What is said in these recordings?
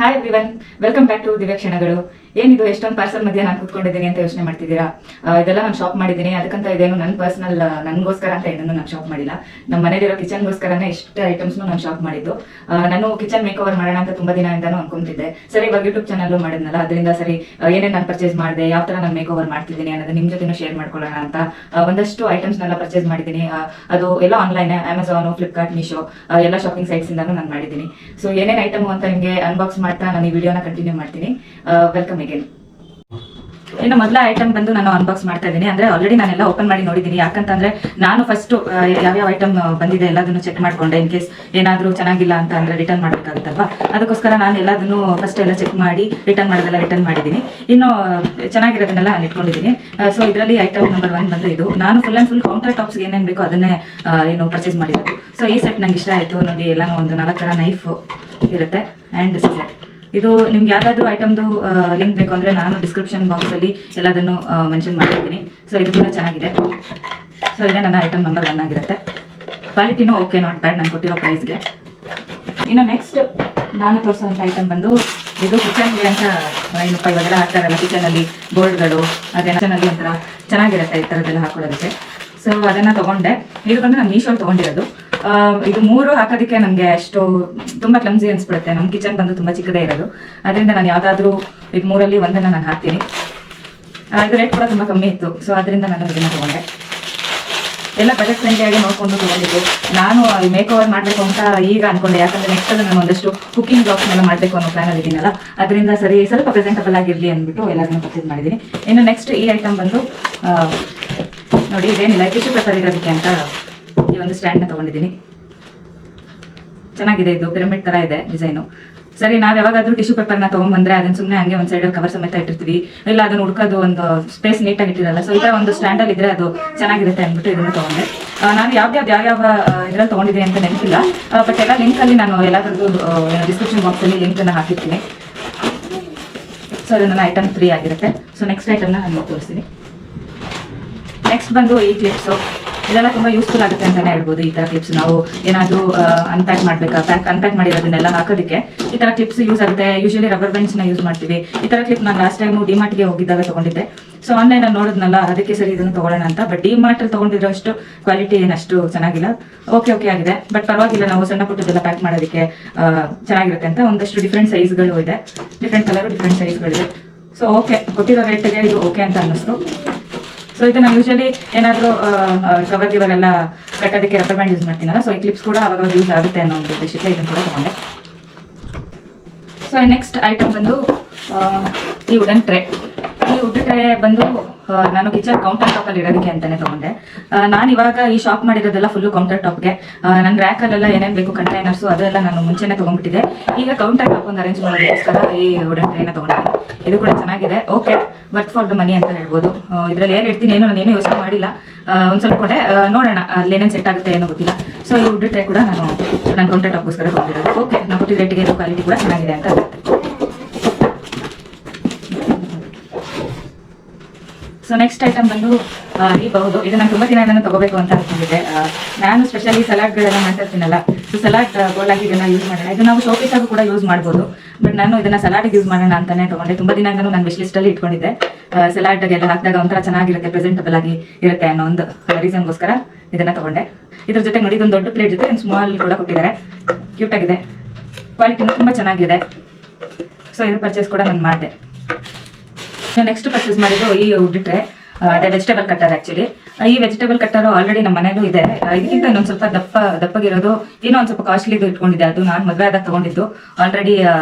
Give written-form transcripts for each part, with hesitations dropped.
Hi everyone, welcome back to Divya Kshanagalu. ಏನಿದು ಎಷ್ಟೊಂದು parcel ಮಧ್ಯೆ ನಾನು ಕೂತ್ಕೊಂಡಿದ್ದೀನಿ ಅಂತ ಯೋಚನೆ ಮಾಡ್ತಿದ್ದೀರಾ? ಇದೆಲ್ಲ ನಾನು ಶಾಪ್ ಮಾಡಿದ್ದೀನಿ. ಅದಕ್ಕಂತ ಇದೇನು ನನ್ನ ಪರ್ಸನಲ್ ನನಗೋಸ್ಕರ ಅಂತ ಏನನ್ನು ನಾನು ಶಾಪ್ ಮಾಡಿಲ್ಲ. ನಮ್ಮ ಮನೇಲಿರೋ ಕಿಚನ್ಗೋಸ್ಕರನೇ ಇಷ್ಟು ಐಟಮ್ಸ್ನು ನಾನು ಶಾಪ್ ಮಾಡಿದ್ದು. ನಾನು ಕಿಚನ್ ಮೇಕ್ ಓವರ್ ಮಾಡೋಣ ಅಂತ ತುಂಬಾ ದಿನದಿಂದನೂ ಅನ್ಕೊಂತಿದ್ದೆ. ಸರಿ, ಇವಾಗ ಯೂಟ್ಯೂಬ್ ಚಾನಲ್ ಮಾಡಿದ್ನಲ್ಲ, ಅದರಿಂದ ಸರಿ ಏನೇನು ನಾನು ಪರ್ಚೇಸ್ ಮಾಡಿದೆ, ಯಾವ ತರ ನಾನು ಮೇಕ್ ಓವರ್ ಮಾಡ್ತಿದ್ದೀನಿ ಅನ್ನೋದು ನಿಮ್ಮ ಜೊತೆನೂ ಶೇರ್ ಮಾಡ್ಕೊಳ್ಳೋಣ ಅಂತ ಒಂದಷ್ಟು ಐಟಮ್ಸ್ನೆಲ್ಲ ಪರ್ಚೇಸ್ ಮಾಡಿದ್ದೀನಿ. ಅದು ಎಲ್ಲ ಆನ್ಲೈನ್, ಅಮೆಝಾನ್, ಫ್ಲಿಪ್ಕಾರ್ಟ್, ಮೀಶೋ ಎಲ್ಲ ಶಾಪಿಂಗ್ ಸೈಟ್ಸ್ ಇಂದಾನು ನಾನು ಮಾಡಿದ್ದೀನಿ. ಸೊ ಏನೇನು ಐಟಮ್ ಅಂತ ನಿಮಗೆ ಅನ್ಬಾಕ್ಸ್ ಮಾಡ್ತಾ ನಾನು ಈ ವಿಡಿಯೋನ ಕಂಟಿನ್ಯೂ ಮಾಡ್ತೀನಿ. Welcome again. ಇನ್ನು ಮೊದಲ ಐಟಮ್ ಬಂದು ನಾನು ಅನ್ಬಾಕ್ಸ್ ಮಾಡ್ತಾ ಇದ್ದೀನಿ. ಅಂದ್ರೆ ಆಲ್ರೆಡಿ ನಾನೆಲ್ಲ ಓಪನ್ ಮಾಡಿ ನೋಡಿದ್ದೀನಿ. ಯಾಕಂತಂದ್ರೆ ನಾನು ಫಸ್ಟ್ ಯಾವ್ಯಾವ ಐಟಮ್ ಬಂದಿದೆ ಎಲ್ಲದನ್ನು ಚೆಕ್ ಮಾಡ್ಕೊಂಡೆ. ಇನ್ ಕೇಸ್ ಏನಾದ್ರೂ ಚೆನ್ನಾಗಿಲ್ಲ ಅಂತ ಅಂದ್ರೆ ರಿಟರ್ನ್ ಮಾಡ್ಬೇಕಾಗುತ್ತಲ್ವಾ, ಅದಕ್ಕೋಸ್ಕರ ನಾನು ಎಲ್ಲದನ್ನು ಫಸ್ಟ್ ಎಲ್ಲ ಚೆಕ್ ಮಾಡಿ ರಿಟರ್ನ್ ಮಾಡೋದೆಲ್ಲ ರಿಟರ್ನ್ ಮಾಡಿದ್ದೀನಿ. ಇನ್ನು ಚೆನ್ನಾಗಿರೋದನ್ನೆಲ್ಲ ನಾನು ಇಟ್ಕೊಂಡಿದ್ದೀನಿ. ಸೊ ಇದರಲ್ಲಿ ಐಟಮ್ ನಂಬರ್ 1 ಬಂದು ಇದು. ನಾನು full and full counter tops ಏನೇನು ಬೇಕೋ ಅದನ್ನೇ ಪರ್ಚೇಸ್ ಮಾಡಿರೋದು. ಸೊ ಈ ಸೆಟ್ ನಂಗೆ ಇಷ್ಟ ಆಯ್ತು. ನೋಡಿ, ಎಲ್ಲ ಒಂದು 4 ತರ ನೈಫ್ ಇರುತ್ತೆ ಅಂಡ್ ಸೆಟ್. ಇದು ನಿಮ್ಗೆ ಯಾವ್ದಾದ್ರು ಐಟಮ್ದು ಲಿಂಕ್ ಬೇಕು ಅಂದ್ರೆ ನಾನು ಡಿಸ್ಕ್ರಿಪ್ಷನ್ ಬಾಕ್ಸ್ ಅಲ್ಲಿ ಎಲ್ಲದನ್ನು ಮೆನ್ಷನ್ ಮಾಡಿರ್ತೀನಿ. ಸೊ ಇದು ಕೂಡ ಚೆನ್ನಾಗಿದೆ. ಸೊ ಇದೇ ನನ್ನ ಐಟಮ್ ನಂಬರ್ 1 ಆಗಿರುತ್ತೆ. ಕ್ವಾಲಿಟಿನೂ ಓಕೆ, ನಾಟ್ ಬ್ಯಾಡ್ ನಾನು ಕೊಟ್ಟಿರೋ ಪ್ರೈಸ್ಗೆ. ಇನ್ನು ನೆಕ್ಸ್ಟ್ ನಾನು ತೋರಿಸೋಂಥ ಐಟಮ್ ಬಂದು ಇದು ಕಿಚನ್ಗೆ ಅಂತ ಇವಾಗೆಲ್ಲ ಹಾಕ್ತಾರಲ್ಲ ಕಿಚನಲ್ಲಿ ಬೋರ್ಡ್ಗಳು, ಅದೇ ಕಿಚನಲ್ಲಿ ಒಂಥರ ಚೆನ್ನಾಗಿರುತ್ತೆ ಈ ಥರದ್ದೆಲ್ಲ ಹಾಕೊಳ್ಳೋದಕ್ಕೆ. ಸೊ ಅದನ್ನ ತಗೊಂಡೆ. ಇದು ಬಂದು ನಾನು ಮೀಶೋ ತಗೊಂಡಿರೋದು. ಇದು 3 ಹಾಕೋದಕ್ಕೆ ನನಗೆ ಅಷ್ಟು ತುಂಬಾ ಕ್ಲಮ್ಸಿ ಅನ್ಸ್ಬಿಡುತ್ತೆ. ನಮ್ಮ ಕಿಚನ್ ಬಂದು ತುಂಬಾ ಚಿಕ್ಕದೇ ಇರೋದು. ಅದರಿಂದ ನಾನು ಯಾವ್ದಾದ್ರು ಇದು 3ರಲ್ಲಿ ಒಂದನ್ನ ನಾನು ಹಾಕ್ತೀನಿ. ಇದು ರೇಟ್ ಕೂಡ ತುಂಬಾ ಕಮ್ಮಿ ಇತ್ತು. ಸೊ ಅದರಿಂದ ನಾನು ಇದನ್ನ ತಗೊಂಡೆ. ಎಲ್ಲ ಬಜೆಟ್ ಫ್ರೆಂಡ್ಲಿ ಆಗಿ ನೋಡ್ಕೊಂಡು ತಗೊಂಡಿದ್ದು. ನಾನು ಮೇಕ್ ಓವರ್ ಮಾಡಬೇಕು ಅಂತ ಈಗ ಅನ್ಕೊಂಡೆ. ಯಾಕಂದ್ರೆ ನೆಕ್ಸ್ಟ್ ನಾನು ಒಂದಷ್ಟು ಕುಕಿಂಗ್ ಬ್ಲಾಗ್ಸ್ನೆಲ್ಲ ಮಾಡಬೇಕು ಅನ್ನೋ ಪ್ಲಾನ್ ಅಲ್ಲಿ ಇದ್ದೀನಲ್ಲ, ಅದರಿಂದ ಸರಿ ಸ್ವಲ್ಪ ಪ್ರೆಸೆಂಟಬಲ್ ಆಗಿರಲಿ ಅಂದ್ಬಿಟ್ಟು ಎಲ್ಲದನ್ನು ಪರ್ಚೇಸ್ ಮಾಡಿದ್ದೀನಿ. ಇನ್ನು ನೆಕ್ಸ್ಟ್ ಈ ಐಟಮ್ ಬಂದು ನೋಡಿ, ಇದೇನಿಲ್ಲ, ಟಿಶ್ಯೂ ಪೇಪರ್ ಇರೋದಕ್ಕೆ ಅಂತ ಈ ಒಂದು ಸ್ಟ್ಯಾಂಡ್ ನ ತಗೊಂಡಿದ್ದೀನಿ. ಚೆನ್ನಾಗಿದೆ. ಇದು ಪಿರಮಿಡ್ ತರ ಇದೆ ಡಿಸೈನು. ಸರಿ, ನಾವ್ ಯಾವಾಗಾದ್ರೂ ಟಿಶ್ಯೂ ಪೇಪರ್ನ ತಗೊಂಡ್ಬಂದ್ರೆ ಅದನ್ನ ಸುಮ್ಮನೆ ಹಂಗೆ ಒಂದ್ ಸೈಡ್ ಕವರ್ ಸಮೇತ ಇಟ್ಟಿರ್ತೀವಿ, ಇಲ್ಲ ಅದನ್ನ ಹುಡ್ಕೋದು ಒಂದು ಸ್ಪೇಸ್ ನೀಟಾಗಿ ಇಟ್ಟಿರಲ್ಲ. ಸೊ ಈ ತರ ಒಂದು ಸ್ಟ್ಯಾಂಡ್ ಅಲ್ಲಿ ಇದ್ರೆ ಅದು ಚೆನ್ನಾಗಿರುತ್ತೆ ಅಂದ್ಬಿಟ್ಟು ಇದನ್ನ ತಗೊಂಡೆ. ನಾನು ಯಾವ ಇದ್ರಲ್ಲಿ ತಗೊಂಡಿದ್ದೀನಿ ಅಂತ ನೆನಪಿಲ್ಲ, ಬಟ್ ಎಲ್ಲ ಲಿಂಕ್ ಅಲ್ಲಿ ನಾನು ಎಲ್ಲಾದ್ರದ್ದು ಡಿಸ್ಕ್ರಿಪ್ಷನ್ ಬಾಕ್ಸ್ ಅಲ್ಲಿ ಲಿಂಕ್ ಅನ್ನ ಹಾಕಿರ್ತೀನಿ. ಸೊ ಅದು ನನ್ನ ಐಟಮ್ 3 ಆಗಿರುತ್ತೆ. ಸೊ ನೆಕ್ಸ್ಟ್ ಐಟಮ್ನ ನಾನು ತೋರಿಸ್ತೀನಿ. ನೆಕ್ಸ್ಟ್ ಬಂದು ಈ ಕ್ಲಿಪ್ಸು. ಇದೆಲ್ಲ ತುಂಬಾ ಯೂಸ್ಫುಲ್ ಆಗುತ್ತೆ ಅಂತಾನೆ ಹೇಳ್ಬೋದು. ಈ ತರ ಕ್ಲಿಪ್ಸ್ ನಾವು ಏನಾದ್ರು ಅನ್ಪ್ಯಾಕ್ ಮಾಡ್ಬೇಕಾ, ಅನ್ಪ್ಯಾಕ್ ಮಾಡಿರೋದನ್ನೆಲ್ಲ ಹಾಕೋದಕ್ಕೆ ಈ ತರ ಕ್ಲಿಪ್ಸ್ ಯೂಸ್ ಆಗುತ್ತೆ. ಯೂಶಲಿ ರಬ್ಬರ್ ಬೆಂಡ್ಸ್ ನ ಯೂಸ್ ಮಾಡ್ತೀವಿ. ಈ ತರ ಕ್ಲಿಪ್ ನಾನು ಲಾಸ್ಟ್ ಟೈಮ್ ಡಿಮಾರ್ಟ್ಗೆ ಹೋಗಿದ್ದಾಗ ತಗೊಂಡಿದ್ದೆ. ಸೊ ಆನ್ಲೈನ್ ಅಲ್ಲಿ ನೋಡಿದ್ನಲ್ಲ, ಅದಕ್ಕೆ ಸರಿ ಇದನ್ನು ತಗೊಳ್ಳೋಣ ಅಂತ. ಬಟ್ ಡಿಮಾರ್ಟ್ ಅಲ್ಲಿ ತಗೊಂಡಿರೋ ಅಷ್ಟು ಕ್ವಾಲಿಟಿ ಏನಷ್ಟು ಚೆನ್ನಾಗಿಲ್ಲ. ಓಕೆ ಆಗಿದೆ, ಬಟ್ ಪರವಾಗಿಲ್ಲ. ನಾವು ಸಣ್ಣ ಪುಟ್ಟದೆಲ್ಲ ಪ್ಯಾಕ್ ಮಾಡೋದಕ್ಕೆ ಚೆನ್ನಾಗಿರುತ್ತೆ ಅಂತ ಒಂದಷ್ಟು ಡಿಫ್ರೆಂಟ್ ಸೈಜ್ಗಳು ಇದೆ, ಡಿಫ್ರೆಂಟ್ ಕಲರ್, ಡಿಫ್ರೆಂಟ್ ಸೈಜ್ಗಳಿದೆ. ಸೊ ಓಕೆ, ಕೊಟ್ಟಿರೋ ರೇಟ್ಗೆ ಇದು ಓಕೆ ಅಂತ ಅನ್ನಿಸ್ತು. ಸೊ ಇದು ನಾನು ಯೂಶಲಿ ಏನಾದರೂ ಕವರ್ ಗಿವರೆಲ್ಲ ಕಟ್ಟೋದಕ್ಕೆ ರಬ್ಬರ್ ಬ್ಯಾಂಡ್ ಯೂಸ್ ಮಾಡ್ತೀನಲ್ಲ, ಸೊ ಈ ಕ್ಲಿಪ್ಸ್ ಕೂಡ ಅವಾಗ ಯೂಸ್ ಆಗುತ್ತೆ ಅನ್ನೋ ಒಂದು ಉದ್ದೇಶಕ್ಕೆ ಇದನ್ನು ಕೂಡ ತಗೊಂಡೆ. ಸೊ ನೆಕ್ಸ್ಟ್ ಐಟಮ್ ಬಂದು ಈ ವುಡನ್ ಟ್ರೇ. ಈ ವುಡ್ ಟ್ರೇ ಬಂದು ನಾನು ಕಿಚನ್ ಕೌಂಟರ್ ಟಾಪ್ ಅಲ್ಲಿ ಇರೋದಕ್ಕೆ ಅಂತಾನೆ ತಗೊಂಡೆ. ನಾನು ಇವಾಗ ಈ ಶಾಪ್ ಮಾಡಿರೋದೆಲ್ಲ ಫುಲ್ ಕೌಂಟರ್ ಟಾಪ್ಗೆ. ನನ್ನ ರ್ಯಾಕ್ ಅಲ್ಲೆಲ್ಲ ಏನೇನು ಬೇಕು ಕಂಟೈನರ್ಸು ಅದೆಲ್ಲ ನಾನು ಮುಂಚೆನೆ ತಗೊಂಡ್ಬಿಟ್ಟಿದ್ದೆ. ಈಗ ಕೌಂಟರ್ ಟಾಪ್ ಒಂದು ಅರೇಂಜ್ ಮಾಡೋದಕ್ಕೋಸ್ಕರ ಈ ವುಡನ್ ಟ್ರೇನ ತಗೊಂಡಿದ್ದೀನಿ. ಇದು ಕೂಡ ಚೆನ್ನಾಗಿದೆ. Okay, worth for the money ಅಂತ ಹೇಳ್ಬೋದು. ಇದ್ರಲ್ಲಿ ಏನು ಇಡ್ತೀನಿ ಏನೋ ನಾನೇನು ಯೋಚನೆ ಮಾಡಿಲ್ಲ. ಒಂದ್ ಸ್ವಲ್ಪ ಕೊಟ್ಟೆ, ನೋಡೋಣ ಅಲ್ಲಿ ಏನೇನು ಸೆಟ್ ಆಗುತ್ತೆ ಏನೋ ಗೊತ್ತಿಲ್ಲ. ಸೊ ಈ ವುಡ್ ಟ್ರೇ ಕೂಡ ನಾನು ಕೌಂಟರ್ ಟಾಪ್ಗೋಸ್ಕರ ತಗೊಂಡಿರೋದು. ಓಕೆ, ನಾವು ಕೊಟ್ಟಿದ್ದ ರೇಟಿಗೆ ಇದು ಕ್ವಾಲಿಟಿ ಕೂಡ ಚೆನ್ನಾಗಿದೆ ಅಂತ ಆಗುತ್ತೆ. ಸೊ ನೆಕ್ಸ್ಟ್ ಐಟಮ್ ಬಂದು ಈ ಬಹುದು. ಇದು ನಾನು ತುಂಬಾ ದಿನ ಇದನ್ನು ತಗೋಬೇಕು ಅಂತ ಅನ್ಕೊಂಡಿದ್ದೆ. ನಾನು ಸ್ಪೆಷಲಿ ಸಲಾಡ್ಗಳೆಲ್ಲ ಮಾಡ್ತಾ ಇರ್ತೀನಲ್ಲ, ಸೊ ಸಲಾಡ್ ಬೋಲ್ ಆಗಿ ಇದನ್ನ ಯೂಸ್ ಮಾಡೋಣ. ಇದು ನಾವು ಶೋಪೀಸ್ ಆಗೂ ಕೂಡ ಯೂಸ್ ಮಾಡ್ಬೋದು, ಬಟ್ ನಾನು ಇದನ್ನ ಸಲಾಡ್ಗೆ ಯೂಸ್ ಮಾಡೋಣ ಅಂತಾನೆ ತಗೊಂಡೆ. ತುಂಬಾ ದಿನ ನಾನು ವಿಶ್ ಲಿಸ್ಟ್ ಅಲ್ಲಿ ಇಟ್ಕೊಂಡಿದ್ದೆ. ಸಲಾಡ್ಗೆಲ್ಲ ಹಾಕಿದಾಗ ಒಂಥರ ಚೆನ್ನಾಗಿರುತ್ತೆ, ಪ್ರೆಸೆಂಟಬಲ್ ಆಗಿ ಇರುತ್ತೆ ಅನ್ನೋ ಒಂದು ರೀಸನ್ಗೋಸ್ಕರ ಇದನ್ನ ತಗೊಂಡೆ. ಇದ್ರ ಜೊತೆ ನೋಡಿ, ಇದೊಂದು ದೊಡ್ಡ ಪ್ಲೇಟ್ ಜೊತೆ ಒಂದು ಸ್ಮಾಲ್ ಕೂಡ ಕೊಟ್ಟಿದ್ದಾರೆ. ಕ್ಯೂಟ್ ಆಗಿದೆ, ಕ್ವಾಲಿಟಿನೂ ತುಂಬಾ ಚೆನ್ನಾಗಿದೆ. ಸೊ ಇದು ಪರ್ಚೇಸ್ ಕೂಡ ನಾನು ಮಾಡಿದೆ. ನೆಕ್ಸ್ಟ್ ಪರ್ಚೇಸ್ ಮಾಡಿದ್ದು ಈ ವುಡ್ ಟ್ರೇ. ಅದೇ ವೆಜಿಟೇಬಲ್ ಕಟ್ಟರ್. ಆಕ್ಚುಲಿ ಈ ವೆಜಿಟೇಬಲ್ ಕಟ್ಟರ್ ಆಲ್ರೆಡಿ ನಮ್ಮ ಮನೇಲೂ ಇದೆ. ಇದಕ್ಕಿಂತ ಇನ್ನೊಂದು ಸ್ವಲ್ಪ ದಪ್ಪಗಿರೋದು ಏನೋ ಒಂದು ಸ್ವಲ್ಪ ಕಾಸ್ಟ್ಲಿದು ಇಟ್ಕೊಂಡಿದ್ದೆ. ಅದು ನಾನು ಮದುವೆ ಆದಾಗ ತಗೊಂಡಿದ್ದು. ಆಲ್ರೆಡಿ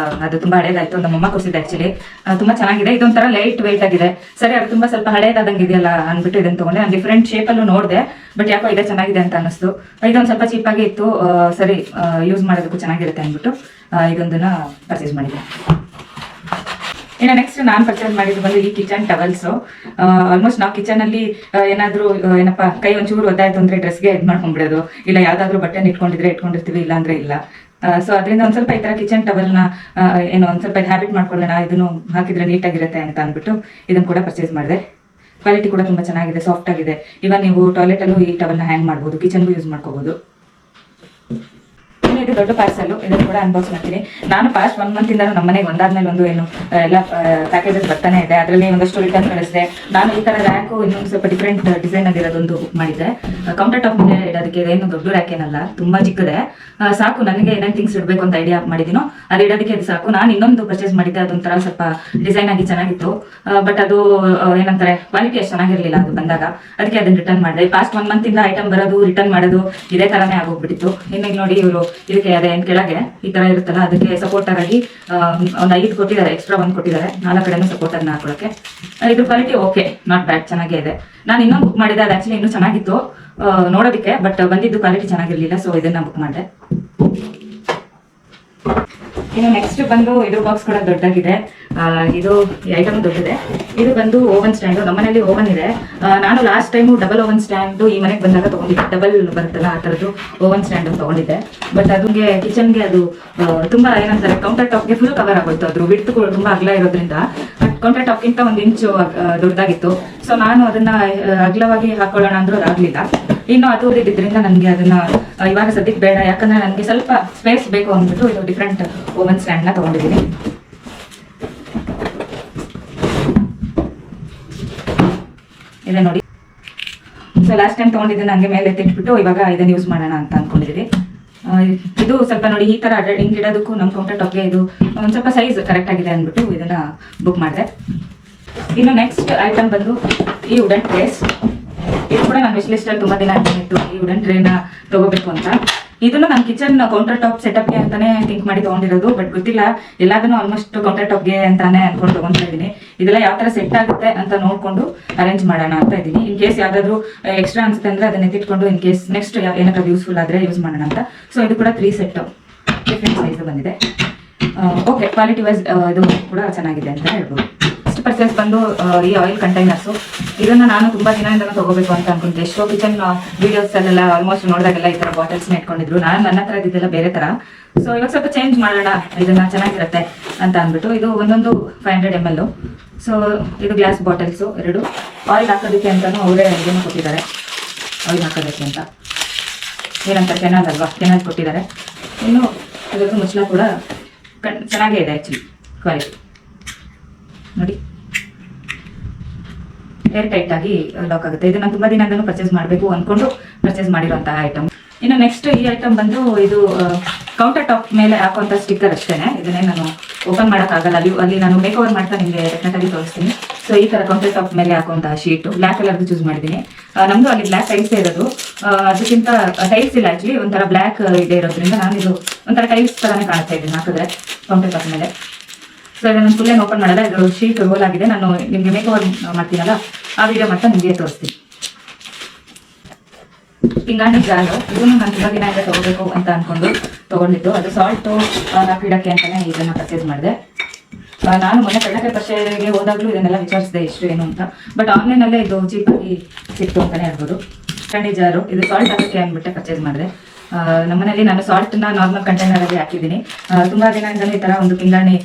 ಅದು ತುಂಬಾ ಹಳೇದಾಯ್ತು. ನಮ್ಮಮ್ಮ ಕೊಡಿಸಿದ್ದೆ. ಆಕ್ಚುಲಿ ತುಂಬಾ ಚೆನ್ನಾಗಿದೆ. ಇದೊಂಥರ ಲೈಟ್ ವೆಯ್ಟ್ ಆಗಿದೆ. ಸರಿ, ಅದು ತುಂಬಾ ಸ್ವಲ್ಪ ಹಳೇದಾದಂಗೆ ಇದೆಯಲ್ಲ ಅಂದ್ಬಿಟ್ಟು ಇದನ್ನು ತಗೊಂಡೆ. ನಾನು ಡಿಫ್ರೆಂಟ್ ಶೇಪ್ ಅಲ್ಲೂ ನೋಡಿದೆ, ಬಟ್ ಯಾಕೋ ಇದೇ ಚೆನ್ನಾಗಿದೆ ಅಂತ ಅನಿಸ್ತು. ಇದೊಂದು ಸ್ವಲ್ಪ ಚೀಪ್ ಆಗಿ ಇತ್ತು. ಸರಿ, ಯೂಸ್ ಮಾಡೋದಕ್ಕೂ ಚೆನ್ನಾಗಿರುತ್ತೆ ಅಂದ್ಬಿಟ್ಟು ಇದೊಂದನ್ನ ಪರ್ಚೇಸ್ ಮಾಡಿದ್ದೆ. ಇನ್ನು ನೆಕ್ಸ್ಟ್ ನಾನು ಪರ್ಚೇಸ್ ಮಾಡಿದ್ದು ಬಂದು ಈ ಕಿಚನ್ ಟವಲ್ಸ್. ಆಲ್ಮೋಸ್ಟ್ ನಾವು ಕಿಚನ್ ಅಲ್ಲಿ ಏನಾದ್ರು ಏನಪ್ಪಾ ಕೈ ಒಂಚೂರು ಒದ್ದಾಯ್ತು ಅಂದ್ರೆ ಡ್ರೆಸ್ಗೆ ಇದು ಮಾಡ್ಕೊಂಡ್ಬಿಡೋದು, ಇಲ್ಲ ಯಾವ್ದಾದ್ರು ಬಟ್ಟೆ ಇಟ್ಕೊಂಡಿರ್ತೀವಿ, ಇಲ್ಲ ಅಂದ್ರೆ ಇಲ್ಲ. ಸೊ ಅದರಿಂದ ಒಂದ್ ಸ್ವಲ್ಪ ಈ ತರ ಕಿಚನ್ ಟವಲ್ನ ಏನೋ ಒಂದ್ ಸ್ವಲ್ಪ ಹ್ಯಾಬಿಟ್ ಮಾಡ್ಕೊಳ್ಳೋಣ, ಇದನ್ನು ಹಾಕಿದ್ರೆ ನೀಟಾಗಿರುತ್ತೆ ಅಂತ ಅಂದ್ಬಿಟ್ಟು ಇದನ್ನು ಕೂಡ ಪರ್ಚೇಸ್ ಮಾಡಿದೆ. ಕ್ವಾಲಿಟಿ ಕೂಡ ತುಂಬಾ ಚೆನ್ನಾಗಿದೆ, ಸಾಫ್ಟ್ ಆಗಿದೆ. ಇವಾಗ ನೀವು ಟಾಯ್ಲೆಟ್ ಅಲ್ಲೂ ಈ ಟವಲ್ನ ಹ್ಯಾಂಗ್ ಮಾಡ್ಬೋದು, ಕಿಚನ್ಗೂ ಯೂಸ್ ಮಾಡ್ಕೋಬಹುದು. ಇದು ದೊಡ್ಡ ಪಾರ್ಸಲ್, ಇದನ್ನು ಕೂಡ ಅನ್ಬಾಕ್ಸ್ ಮಾಡ್ತೀನಿ. ನಾನು ಪಾಸ್ಟ್ 1 ಮಂತ್ ಇಂದ ನಮ್ಮ ಮನೆಗೆ ಒಂದಾದ್ಮೇಲೆ ಒಂದು ಏನು ಎಲ್ಲ ಪ್ಯಾಕೇಜಸ್ ಬರ್ತಾನೆ ಇದೆ. ಅದರಲ್ಲಿ ಒಂದಷ್ಟು ರಿಟರ್ನ್ ಕಳಿಸಿದೆ. ನಾನು ಈ ತರ ರ್ಯಾಕು ಇನ್ನೊಂದು ಸ್ವಲ್ಪ ಡಿಫ್ರೆಂಟ್ ಡಿಸೈನ್ ಆಗಿರೋದೊಂದು ಬುಕ್ ಮಾಡಿದ್ದೆ. ಕೌಂಟರ್ ಟಾಪ್ ಮೇಲೆ ಇಡೋದಕ್ಕೆ ಏನು ದೊಡ್ಡ ರ್ಯಾಕ್ ಏನಲ್ಲ, ತುಂಬಾ ಚಿಕ್ಕದೆ, ಸಾಕು. ನನಗೆ ಏನೇನು ಥಿಂಗ್ಸ್ ಇಡಬೇಕು ಅಂತ ಐಡಿಯಾ ಮಾಡಿದೀನೋ ಅದು ಇಡೋದಕ್ಕೆ ಅದು ಸಾಕು. ನಾನು ಇನ್ನೊಂದು ಪರ್ಚೇಸ್ ಮಾಡಿದ್ದೆ, ಅದೊಂಥರ ಸ್ವಲ್ಪ ಡಿಸೈನ್ ಆಗಿ ಚೆನ್ನಾಗಿತ್ತು, ಬಟ್ ಅದು ಏನಂತಾರೆ ಕ್ವಾಲಿಟಿ ಅಷ್ಟು ಚೆನ್ನಾಗಿರ್ಲಿಲ್ಲ ಅದು ಬಂದಾಗ. ಅದಕ್ಕೆ ಅದನ್ನ ರಿಟರ್ನ್ ಮಾಡಿದೆ. ಪಾಸ್ಟ್ 1 ಮಂತ್ ಇಂದ ಐಟಮ್ ಬರೋದು ರಿಟರ್ನ್ ಮಾಡೋದು ಇದೇ ತರನೇ ಆಗೋಗ್ಬಿಟ್ಟಿತ್ತು. ಇನ್ನು ನೋಡಿ ಇವರು ಇದಕ್ಕೆ ಅದೇನ್ ಕೆಳಗೆ ಈ ತರ ಇರುತ್ತಲ್ಲ, ಅದಕ್ಕೆ ಸಪೋರ್ಟರ್ ಆಗಿ ಒಂದು 5 ಕೊಟ್ಟಿದ್ದಾರೆ, ಎಕ್ಸ್ಟ್ರಾ 1 ಕೊಟ್ಟಿದ್ದಾರೆ, 4 ಕಡೆನೂ ಸಪೋರ್ಟರ್ನ ಹಾಕೊಳ್ಳೋಕೆ. ಇದ್ರ ಕ್ವಾಲಿಟಿ ಓಕೆ, ನಾಟ್ ಬ್ಯಾಡ್, ಚೆನ್ನಾಗೇ ಇದೆ. ನಾನು ಇನ್ನೊಂದು ಬುಕ್ ಮಾಡಿದೆ, ಅದು ಆಕ್ಚುಲಿ ಇನ್ನೂ ಚೆನ್ನಾಗಿತ್ತು ನೋಡೋದಕ್ಕೆ, ಬಟ್ ಬಂದಿದ್ದು ಕ್ವಾಲಿಟಿ ಚೆನ್ನಾಗಿರ್ಲಿಲ್ಲ, ಸೊ ಇದನ್ನ ಬುಕ್ ಮಾಡಿದೆ. ಇನ್ನು ನೆಕ್ಸ್ಟ್ ಬಂದು ಇದ್ರ ಬಾಕ್ಸ್ ಕೂಡ ದೊಡ್ಡದಾಗಿದೆ. ಇದು ಐಟಮ್ ದೊಡ್ಡದೆ. ಇದು ಬಂದು ಓವನ್ ಸ್ಟ್ಯಾಂಡ್. ನಮ್ಮನೇಲಿ ಓವನ್ ಇದೆ. ನಾನು last time double oven stand ಈ ಮನೆಗೆ ಬಂದಾಗ ತಗೊಂಡಿದ್ದೆ, ಡಬಲ್ ಬರುತ್ತಲ್ಲ ಆ ಥರದ್ದು ಓವನ್ ಸ್ಟ್ಯಾಂಡ್ ತಗೊಂಡಿದ್ದೆ. ಬಟ್ ಅದುಗೆ ಕಿಚನ್ಗೆ ಅದು ತುಂಬಾ ಏನಂತಾರೆ ಕೌಂಟರ್ ಟಾಪ್ಗೆ ಫುಲ್ ಕವರ್ ಆಗೋಯ್ತು. ಅದ್ರ ವಿಡ್ತ್ ತುಂಬಾ ಅಗಲ ಇರೋದ್ರಿಂದ ಕೌಂಟರ್ ಟಾಪ್ಗಿಂತ 1 ಇಂಚು ದೊಡ್ಡದಾಗಿತ್ತು. ಸೊ ನಾನು ಅದನ್ನ ಅಗಲವಾಗಿ ಹಾಕೊಳ್ಳೋಣ ಅಂದ್ರೂ ಅದಾಗ್ಲಿಲ್ಲ. ಇನ್ನು ಅದು ಇದ್ದಿದ್ರಿಂದ ನನಗೆ ಅದನ್ನ ಇವಾಗ ಸದ್ಯಕ್ಕೆ ಬೇಡ, ಯಾಕಂದ್ರೆ ನನಗೆ ಸ್ವಲ್ಪ ಸ್ಪೇಸ್ ಬೇಕು ಅಂದ್ಬಿಟ್ಟು ಇದು ಡಿಫ್ರೆಂಟ್ ಓವನ್ ಸ್ಟ್ಯಾಂಡ್ ನ ತಗೊಂಡಿದ್ದೀನಿ. ಇದೆ ನೋಡಿ. ಸೊ ಲಾಸ್ಟ್ ಟೈಮ್ ತಗೊಂಡಿದ್ದೆ, ನನಗೆ ಮೇಲೆ ಎತ್ತಿಟ್ಬಿಟ್ಟು ಇವಾಗ ಇದನ್ನ ಯೂಸ್ ಮಾಡೋಣ ಅಂತ ಅನ್ಕೊಂಡಿದ್ದೀನಿ. ಇದು ಸ್ವಲ್ಪ ನೋಡಿ ಈ ತರ ಹಿಂಗ್ ಇಡೋದಕ್ಕೂ ನಮ್ಮ ಕೌಂಟರ್ ಟಾಪ್ಗೆ ಇದು ಒಂದ್ ಸ್ವಲ್ಪ ಸೈಜ್ ಕರೆಕ್ಟ್ ಆಗಿದೆ ಅಂದ್ಬಿಟ್ಟು ಇದನ್ನ ಬುಕ್ ಮಾಡಿದೆ. ಇನ್ನು ನೆಕ್ಸ್ಟ್ ಐಟಮ್ ಬಂದು ಈ ವುಡನ್ ಟ್ರೇಸ್. ಇದು ಕೂಡ ನನ್ನ ವಿಶ್ ಲಿಸ್ಟ್ ಅಲ್ಲಿ ತುಂಬಾ ದಿನ ಇತ್ತು, ಈ ವುಡನ್ ಟ್ರೇನ ತಗೋಬೇಕು ಅಂತ. ಇದನ್ನು ನನ್ನ ಕಿಚನ್ ಕೌಂಟರ್ ಟಾಪ್ ಸೆಟಪ್ಗೆ ಅಂತಾನೆ ಥಿಂಕ್ ಮಾಡಿ ತಗೊಂಡಿರೋದು, ಬಟ್ ಗೊತ್ತಿಲ್ಲ, ಎಲ್ಲದನ್ನು ಆಲ್ಮೋಸ್ಟ್ ಕೌಂಟರ್ ಟಾಪ್ಗೆ ಅಂತಾನೆ ಅನ್ಕೊಂಡು ತಗೊಂತಾ ಇದ್ದೀನಿ. ಇದೆಲ್ಲ ಯಾವ ತರ ಸೆಟ್ ಆಗುತ್ತೆ ಅಂತ ನೋಡ್ಕೊಂಡು ಅರೇಂಜ್ ಮಾಡೋಣ ಅಂತ ಇದ್ದೀನಿ. ಇನ್ ಕೇಸ್ ಯಾವ್ದಾದ್ರು ಎಕ್ಸ್ಟ್ರಾ ಅನ್ಸುತ್ತೆ ಅಂದ್ರೆ ಅದನ್ನ ಎತ್ತಿಟ್ಕೊಂಡು ಇನ್ ಕೇಸ್ ನೆಕ್ಸ್ಟ್ ಏನಾದ್ರು ಯೂಸ್ಫುಲ್ ಆದ್ರೆ ಯೂಸ್ ಮಾಡೋಣ ಅಂತ. ಸೊ ಇದು ಕೂಡ 3 ಸೆಟ್ ಡಿಫ್ರೆಂಟ್ ಸೈಜ್ ಬಂದಿದೆ. ಓಕೆ, ಕ್ವಾಲಿಟಿ ವೈಸ್ ಇದು ಕೂಡ ಚೆನ್ನಾಗಿದೆ ಅಂತ ಹೇಳ್ಬೋದು. ನೆಕ್ಸ್ಟ್ ಪರ್ಚೇಸ್ ಬಂದು ಈ ಆಯಿಲ್ ಕಂಟೈನರ್ಸು. ಇದನ್ನ ನಾನು ತುಂಬಾ ದಿನದಿಂದ ತಗೋಬೇಕು ಅಂತ ಅನ್ಕೊಂಡೆ. ಎಷ್ಟೋ ಕಿಚನ್ ವಿಡಿಯೋಸ್ ಅಲ್ಲೆಲ್ಲ ಆಲ್ಮೋಸ್ಟ್ ನೋಡಿದಾಗೆಲ್ಲ ಈ ತರ ಬಾಟಲ್ಸ್ ಇಟ್ಕೊಂಡಿದ್ರು. ನಾನು ನನ್ನ ಹತ್ರ ಇದ್ದಿದ್ದೆಲ್ಲ ಬೇರೆ ತರ. ಸೊ ಇವಾಗ ಸ್ವಲ್ಪ ಚೇಂಜ್ ಮಾಡೋಣ, ಇದನ್ನ ಚೆನ್ನಾಗಿರುತ್ತೆ ಅಂತ ಅಂದ್ಬಿಟ್ಟು ಇದು ಒಂದೊಂದು 500 ml. ಸೊ ಇದು ಗ್ಲಾಸ್ ಬಾಟಲ್ಸು 2. ಆಯಿಲ್ ಹಾಕೋದಕ್ಕೆ ಅಂತಾನು ಅವರೇ ಇದನ್ನು ಕೊಟ್ಟಿದ್ದಾರೆ, ಆಯಿಲ್ ಹಾಕೋದಕ್ಕೆ ಅಂತ. ಏನಂತಾರೆ ಕೆನಾಲ್ ಅಲ್ವಾ, ಕೆನಾಲ್ ಕೊಟ್ಟಿದ್ದಾರೆ. ಇನ್ನು ಇದಕ್ಕೆ ಮುಚ್ಚಳ ಕೂಡ ಚೆನ್ನಾಗೇ ಇದೆ ಆ್ಯಕ್ಚುಲಿ, ಕ್ವಾಲಿಟಿ ನೋಡಿ, ಏರ್ ಟೈಟ್ ಆಗಿ ಲಾಕ್ ಆಗುತ್ತೆ. ಇದು ನಾನು ತುಂಬಾ ದಿನದಿಂದಲೂ ಪರ್ಚೇಸ್ ಮಾಡಬೇಕು ಅನ್ಕೊಂಡು ಪರ್ಚೇಸ್ ಮಾಡಿರುವಂತಹ ಐಟಮ್. ಇನ್ನು ನೆಕ್ಸ್ಟ್ ಈ ಐಟಮ್ ಬಂದು ಇದು ಕೌಂಟರ್ ಟಾಪ್ ಮೇಲೆ ಹಾಕುವಂತ ಸ್ಟಿಕ್ಕರ್ ಅಷ್ಟೇನೆ. ಇದನ್ನೇ ನಾನು ಓಪನ್ ಮಾಡೋಕ್ಕಾಗಲ್ಲ, ಅಲ್ಲಿ ನಾನು ಮೇಕ್ ಓವರ್ ಮಾಡ್ತಾ ನಿಮಗೆ ಡೆಫಿನೆಟ್ ಆಗಿ ತೋರಿಸ್ತೀನಿ. ಸೊ ಈ ತರ ಕೌಂಟರ್ ಟಾಪ್ ಮೇಲೆ ಹಾಕುವಂತಹ ಶೀಟು ಬ್ಲಾಕ್ ಕಲರ್ದು ಚೂಸ್ ಮಾಡಿದ್ದೀನಿ. ನಮ್ದು ಅಲ್ಲಿ ಬ್ಲಾಕ್ ಟೈಲ್ಸ್ ಇರೋದು, ಅದಕ್ಕಿಂತ ಟೈಲ್ಸ್ ಇಲ್ಲ ಆಕ್ಚುಲಿ, ಒಂಥರ ಬ್ಲಾಕ್ ಇದೆ ಇರೋದ್ರಿಂದ ನಾನು ಇದು ಒಂಥರ ಟೈಲ್ಸ್ ತರಾನೇ ಕಾಣ್ತಾ ಇದ್ದೀನಿ ಹಾಕಿದ್ರೆ ಕೌಂಟರ್ ಟಾಪ್ ಮೇಲೆ. ಸೊ ಇದನ್ನು ಫುಲ್ ಏನು ಓಪನ್ ಮಾಡಲ್ಲ, ಇದು ಶೀಟ್ ರೋಲ್ ಆಗಿದೆ. ನಾನು ನಿಮಗೆ ಮೇಕ್ ಓವರ್ ಮಾಡ್ತೀನಲ್ಲ ಆ ವಿಡಿಯೋ ಮಾಡ್ತಾ ನಿಮಗೆ ತೋರಿಸ್ತೀನಿ. ಪಿಂಗಾಣಿ ಜಾರು, ಇದನ್ನು ನಾನು ತುಂಬಾ ದಿನ ಇಂದ ತಗೋಬೇಕು ಅಂತ ಅನ್ಕೊಂಡು ತಗೊಂಡಿದ್ದು. ಅದು ಸಾಲ್ಟು ಹಾಕಿಡಕ್ಕೆ ಅಂತಾನೆ ಇದನ್ನ ಪರ್ಚೇಸ್ ಮಾಡಿದೆ. ನಾನು ಮೊನ್ನೆ ಕಡಲೆಕಾಯಿ ಪರ್ಚೇಸ್ಗೆ ಹೋದಾಗ್ಲೂ ಇದನ್ನೆಲ್ಲ ವಿಚಾರಿಸಿದೆ ಎಷ್ಟು ಏನು ಅಂತ, ಬಟ್ ಆನ್ಲೈನ್ ಅಲ್ಲೇ ಇದು ಚೀಪ್ ಆಗಿ ಸಿಕ್ತು ಅಂತಾನೆ ಹೇಳ್ಬೋದು. ಪಿಂಗಾಣಿ ಜಾರು, ಇದು ಸಾಲ್ಟ್ ಹಾಕಕ್ಕೆ ಅಂದ್ಬಿಟ್ಟೆ ಪರ್ಚೇಸ್ ಮಾಡಿದೆ. ನಮ್ಮನೇಲಿ ನಾನು ಸಾಲ್ಟ್ ನ ನಾರ್ಮಲ್ ಕಂಟೈನರ್ ಅಲ್ಲಿ ಹಾಕಿದ್ದೀನಿ. ತುಂಬಾ ದಿನದಿಂದಲೂ ಈ ತರ ಒಂದು ಪಿಂಗಾಣಿ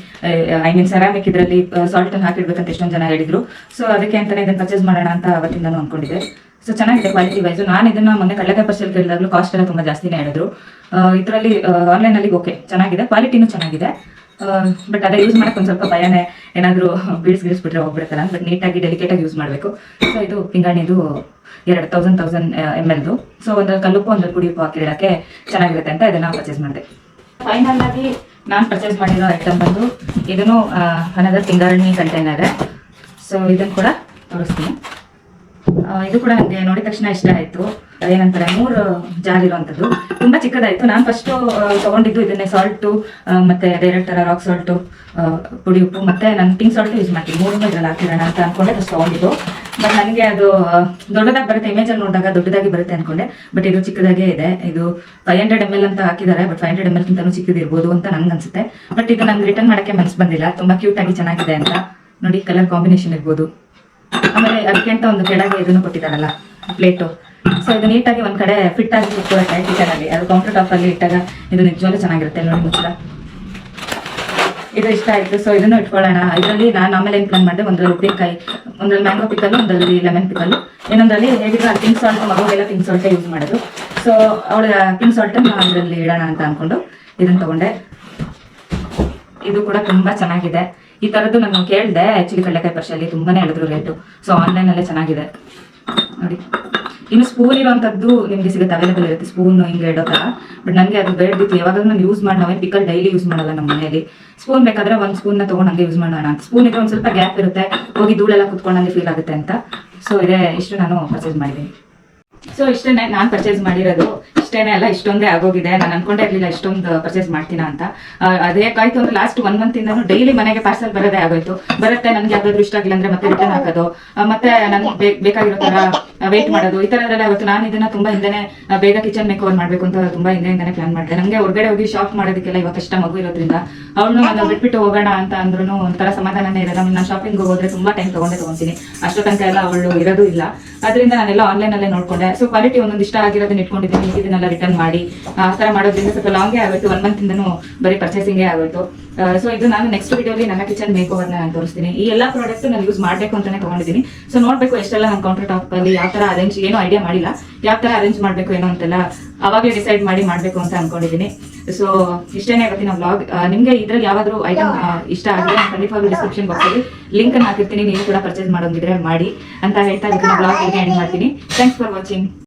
ಸೆರಾಮಿಕ್ ಇದರಲ್ಲಿ ಸಾಲ್ಟ್ ಹಾಕಿಡ್ಬೇಕಂತ ಎಷ್ಟೊಂದು ಜನ ಹೇಳಿದ್ರು. ಸೊ ಅದಕ್ಕೆ ಅಂತಾನೆ ಇದನ್ನ ಪರ್ಚೇಸ್ ಮಾಡೋಣ ಅಂತ ಅವತ್ತಿಂದಾನು ಅನ್ಕೊಂಡಿದ್ದೆ. ಸೊ ಚೆನ್ನಾಗಿದೆ ಕ್ವಾಲಿಟಿ ವೈಸ್. ನಾನು ಇದನ್ನ ಮೊನ್ನೆ ಕಡಲೆಕಾಯಿ ಪರ್ಚೇಸ್ ಕೇಳಿದಾಗಲೂ ಕಾಸ್ಟ್ ಎಲ್ಲ ತುಂಬಾ ಜಾಸ್ತಿನೇ ಹೇಳಿದ್ರು. ಇದರಲ್ಲಿ ಆನ್ಲೈನ್ ಅಲ್ಲಿ ಓಕೆ ಚೆನ್ನಾಗಿದೆ, ಕ್ವಾಲಿಟಿನೂ ಚೆನ್ನಾಗಿದೆ. ಬಟ್ ಅದೇ ಯೂಸ್ ಮಾಡಕ್ಕೆ ಒಂದು ಸ್ವಲ್ಪ ಭಯನೇ, ಏನಾದ್ರು ಬಿಡಿಸ್ಬಿಟ್ರೆ ಹೋಗ್ಬಿಡ್ತಲ್ಲ. ಬಟ್ ನೀಟಾಗಿ ಡೆಲಿಕೇಟ್ ಆಗಿ ಯೂಸ್ ಮಾಡಬೇಕು. ಸೊ ಇದು ಪಿಂಗಾಣಿದು 1000 ml. ಸೊ ಒಂದ್ರಲ್ಲಿ ಕಲ್ಲುಪ್ಪು ಒಂದ್ರಲ್ಲಿ ಪುಡಿ ಉಪ್ಪು ಹಾಕಿಡಕ್ಕೆ ಚೆನ್ನಾಗಿರುತ್ತೆ ಅಂತ ಇದನ್ನ ಪರ್ಚೇಸ್ ಮಾಡಿದೆ. ಫೈನಲ್ ಆಗಿ ನಾನು ಪರ್ಚೇಸ್ ಮಾಡಿರೋ ಐಟಮ್ ಬಂದು ಇದನ್ನು ಅನದರ್ ಪಿಂಗಾಣಿ ಕಂಟೈನರ್. ಸೊ ಇದನ್ನು ಕೂಡ ತೋರಿಸ್ತೀನಿ. ಇದು ಕೂಡ ನನಗೆ ನೋಡಿದ ತಕ್ಷಣ ಇಷ್ಟ ಆಯ್ತು. ಏನಂತಾರೆ 3 ಜಾರ್ ಇರುವಂತದ್ದು, ತುಂಬಾ ಚಿಕ್ಕದಾಯ್ತು. ನಾನು ಫಸ್ಟ್ ತಗೊಂಡಿದ್ದು ಇದನ್ನೇ ಸಾಲ್ಟು ಮತ್ತೆ ಡೈರೆಕ್ಟ್ ರಾಕ್ ಸಾಲ್ಟು, ಪುಡಿ ಉಪ್ಪು ಮತ್ತೆ ನಾನು ಪಿಂಕ್ ಸಾಲ್ಟ್ ಯೂಸ್ ಮಾಡ್ತೀನಿ. 3 ಇದ್ರಲ್ಲಿ ಹಾಕಿರೋಣ ಅಂತ ಅನ್ಕೊಂಡೆ ಫಸ್ಟ್ ತಗೊಂಡಿದ್ದು. ಬಟ್ ನನಗೆ ಅದು ದೊಡ್ಡದಾಗಿ ಬರುತ್ತೆ, ಇಮೇಜ್ ಅಲ್ಲಿ ನೋಡಿದಾಗ ದೊಡ್ಡದಾಗಿ ಬರುತ್ತೆ ಅನ್ಕೊಂಡೆ. ಬಟ್ ಇದು ಚಿಕ್ಕದಾಗೇ ಇದೆ. ಇದು 500 ml ಅಂತ ಹಾಕಿದ್ದಾರೆ, ಬಟ್ 500 ml ಗಿಂತನೂ ಚಿಕ್ಕದಿರ್ಬೋದು ಅಂತ ನನ್ಗೆ ಅನ್ಸುತ್ತೆ. ಬಟ್ ಇದು ನಂಗೆ ರಿಟರ್ನ್ ಮಾಡಕ್ಕೆ ಮನ್ಸು ಬಂದಿಲ್ಲ, ತುಂಬಾ ಕ್ಯೂಟ್ ಆಗಿ ಚೆನ್ನಾಗಿದೆ ಅಂತ. ನೋಡಿ ಕಲರ್ ಕಾಂಬಿನೇಷನ್ ಇರ್ಬೋದು. ಆಮೇಲೆ ಅದಕ್ಕೆ ಅಂತ ಒಂದು ಕೆಳಗೆ ಇದನ್ನು ಕೊಟ್ಟಿದ್ದಾರಲ್ಲ ಪ್ಲೇಟು. ಸೊ ಇದು ನೀಟಾಗಿ ಒಂದ್ ಕಡೆ ಫಿಟ್ ಆಗಿ ಕಿಚನ್ ಅಲ್ಲಿ, ಅದು ಕೌಂಟರ್ ಟಾಪ್ ಅಲ್ಲಿ ಇಟ್ಟಾಗ ಇದು ನಿಜವಾಗ್ಲೂ ಚೆನ್ನಾಗಿರುತ್ತೆ. ನೋಡಿ ಮುಚ್ಚಳ ಇದು ಇಷ್ಟ ಆಯ್ತು. ಸೊ ಇದನ್ನು ಇಟ್ಕೊಳ್ಳೋಣ. ಇದರಲ್ಲಿ ನಾನು ಆಮೇಲೆ ಏನು ಪ್ಲಾನ್ ಮಾಡಿದೆ, ಒಂದ್ರಲ್ಲಿ ಉಪ್ಪಿನಕಾಯಿ, ಒಂದ್ರಲ್ಲಿ ಮ್ಯಾಂಗೋ ಪಿಕಲ್, ಒಂದ್ರಲ್ಲಿ ಲೆಮನ್ ಪಿಕಲ್, ಇನ್ನೊಂದ್ರಲ್ಲಿ ಹೇಗಿದ್ರು ಪಿಂಕ್ ಸಾಲ್ಟ್, ಮಗುಗೆಲ್ಲ ಪಿಂಕ್ ಸಾಲ್ಟೇ ಯೂಸ್ ಮಾಡೋದು. ಸೊ ಅವಳ ಪಿಂಕ್ ಸಾಲ್ಟ್ ನಾನು ಇದರಲ್ಲಿ ಇಡೋಣ ಅಂತ ಅನ್ಕೊಂಡು ಇದನ್ನ ತಗೊಂಡೆ. ಇದು ಕೂಡ ತುಂಬಾ ಚೆನ್ನಾಗಿದೆ. ಈ ತರದ್ದು ನಾನು ಕೇಳಿದೆ ಆಕ್ಚುಲಿ ಕಡಲೆಕಾಯಿ ಪರಿಷೆಯಲ್ಲಿ ತುಂಬಾನೇ ಹೇಳಿದ್ರು ರೇಟು. ಸೊ ಆನ್ಲೈನ್ ಅಲ್ಲೇ ಚೆನ್ನಾಗಿದೆ ನೋಡಿ. ಇನ್ನು ಸ್ಪೂನ್ ಇರುವಂತದ್ದು ನಿಮ್ಗೆ ಸಿಗುತ್ತೆ, ಅವೈಲೇಬಲ್ ಇರುತ್ತೆ ಸ್ಪೂನ್ ಹಿಂಗೆ ಇಡೋ ತರ. ಬಟ್ ನನಗೆ ಅದು ಬೇಡದಿತ್ತು. ಯಾವಾಗಲೂ ನಾನು ಯೂಸ್ ಮಾಡಿ ನಾವೇನು ಪಿಕಲ್ ಡೈಲಿ ಯೂಸ್ ಮಾಡಲ್ಲ ನಮ್ಮ ಮನೆಯಲ್ಲಿ. ಸ್ಪೂನ್ ಬೇಕಾದ್ರೆ ಒಂದು ಸ್ಪೂನ್ನ ತಗೊಂಡು ಹಂಗೆ ಯೂಸ್ ಮಾಡೋಣ ಅಂತ. ಸ್ಪೂನ್ ಇದ್ರೆ ಒಂದು ಸ್ವಲ್ಪ ಗ್ಯಾಪ್ ಇರುತ್ತೆ, ಹೋಗಿ ಧೂಳೆಲ್ಲ ಕುತ್ಕೊಂಡಂಗೆ ಫೀಲ್ ಆಗುತ್ತೆ ಅಂತ. ಸೊ ಇಷ್ಟು ನಾನು ಪರ್ಚೇಸ್ ಮಾಡಿದ್ದೀನಿ. ಸೊ ಇಷ್ಟೇನೆ ನಾನು ಪರ್ಚೇಸ್ ಮಾಡಿರೋದು. ಇಷ್ಟೇನೆ ಅಲ್ಲ, ಇಷ್ಟೊಂದೇ ಆಗೋಗಿದೆ. ನಾನು ಅನ್ಕೊಂಡೇ ಇರ್ಲಿಲ್ಲ ಇಷ್ಟೊಂದು ಪರ್ಚೇಸ್ ಮಾಡ್ತೀನ ಅಂತ. ಅದೇಕಾಯ್ತು ಅಂದ್ರೆ ಲಾಸ್ಟ್ 1 month ಇಂದ ಡೈಲಿ ಮನೆಗೆ ಪಾರ್ಸಲ್ ಬರೋದೇ ಆಗೋಯ್ತು. ಬರುತ್ತೆ, ನನ್ಗೆ ಯಾವ್ದಾದ್ರು ಇಷ್ಟ ಆಗಿಲ್ಲ ಅಂದ್ರೆ ಮತ್ತೆ ರಿಟರ್ನ್ ಹಾಕೋದು, ಮತ್ತೆ ನನ್ಗೆ ಬೇಕಾಗಿರೋ ತರ ವೇಟ್ ಮಾಡೋದು, ಈ ತರದೆಲ್ಲ ಆಗುತ್ತೆ. ನಾನು ಇದನ್ನ ತುಂಬಾ ಹಿಂದೆನೆ ಬೇಗ ಕಿಚನ್ ಮೇಕ್ ಓವರ್ ಮಾಡ್ಬೇಕು ಅಂತ ತುಂಬಾ ಹಿಂದೆನೆ ಪ್ಲಾನ್ ಮಾಡಿದೆ. ನಂಗೆ ಹೊರಗಡೆ ಹೋಗಿ ಶಾಪ್ ಮಾಡೋದಕ್ಕೆಲ್ಲ ಇವಾಗ ಕಷ್ಟ, ಮಗು ಇರೋದ್ರಿಂದ. ಅವಳನ್ನು ನಾನು ಬಿಟ್ಬಿಟ್ಟು ಹೋಗೋಣ ಅಂತ ಅಂದ್ರೂ ಒಂಥರ ಸಮಾಧಾನನೇ ಇರೋದು. ನಾನು ಶಾಪಿಂಗ್ ಹೋದ್ರೆ ತುಂಬಾ ಟೈಮ್ ತಗೊಂತೀನಿ. ಅಷ್ಟೋ ತನಕ ಎಲ್ಲ ಅವಳು ಇರೋದು ಇಲ್ಲ. ಅದರಿಂದ ನಾನೆಲ್ಲ ಆನ್ಲೈನ್ ಅಲ್ಲೇ ನೋಡ್ಕೊಂಡೆ. ಸೊ ಕ್ವಾಲಿಟಿ ಒಂದೊಂದು ಇಷ್ಟ ಆಗಿರೋದನ್ನ ಇಟ್ಕೊಂಡಿದ್ದೀನಿ. ಇದನ್ನೆಲ್ಲ ರಿಟರ್ನ್ ಮಾಡಿ ಆ ತರ ಮಾಡೋದ್ರಿಂದ ಸ್ವಲ್ಪ ಲಾಂಗೇ ಆಗೋಯ್ತು. 1 month ಇಂದನೂ ಬರೀ ಪರ್ಚೇಸಿಂಗೇ ಆಗೋಯ್ತು. ಸೊ ಇದು ನಾನು ನೆಕ್ಸ್ಟ್ ವಿಡಿಯೋಲಿ ನನ್ನ ಕಿಚನ್ ಮೇಕ್ ಓವರ್ ನಾನು ತೋರಿಸ್ತೀನಿ. ಈ ಎಲ್ಲಾ ಪ್ರಾಡಕ್ಟ್ ನಾನು ಯೂಸ್ ಮಾಡಬೇಕು ಅಂತಾನೆ ತಗೊಂಡಿದ್ದೀನಿ. ಸೊ ನೋಡ್ಬೇಕು ಎಷ್ಟೆಲ್ಲ ನಾನು ಕೌಂಟರ್ ಟಾಪ್ ಅಲ್ಲಿ ಯಾವ ತರ ಅರೇಂಜ್, ಏನೋ ಐಡಿಯಾ ಮಾಡಿಲ್ಲ, ಯಾವ ತರ ಅರೇಂಜ್ ಮಾಡ್ಬೇಕು ಏನೋ ಅಂತೆಲ್ಲ ಅವಾಗಲೇ ಡಿಸೈಡ್ ಮಾಡ್ಬೇಕು ಅಂತ ಅನ್ಕೊಂಡಿದ್ದೀನಿ. ಸೊ ಇಷ್ಟೇನೆ ಇವತ್ತಿನ ವ್ಲಾಗ್. ನಿಮ್ಗೆ ಇದ್ರಲ್ಲಿ ಯಾವ್ದಾದ್ರು ಐಟಮ್ ಇಷ್ಟ ಆಗಿದೆ ಖಂಡಿತವಾಗ್ಲೂ ಡಿಸ್ಕ್ರಿಪ್ಷನ್ ಬಾಕ್ಸ್ ಅಲ್ಲಿ ಲಿಂಕ್ ಅನ್ನು ಹಾಕಿರ್ತೀನಿ. ನೀವು ಕೂಡ ಪರ್ಚೇಸ್ ಮಾಡೋಂಗಿದ್ರೆ ಮಾಡಿ ಅಂತ ಹೇಳ್ತಾ ಇದನ್ನ ವ್ಲಾಗ್ ಎಂಡ್ ಮಾಡ್ತೀನಿ. Thanks for watching.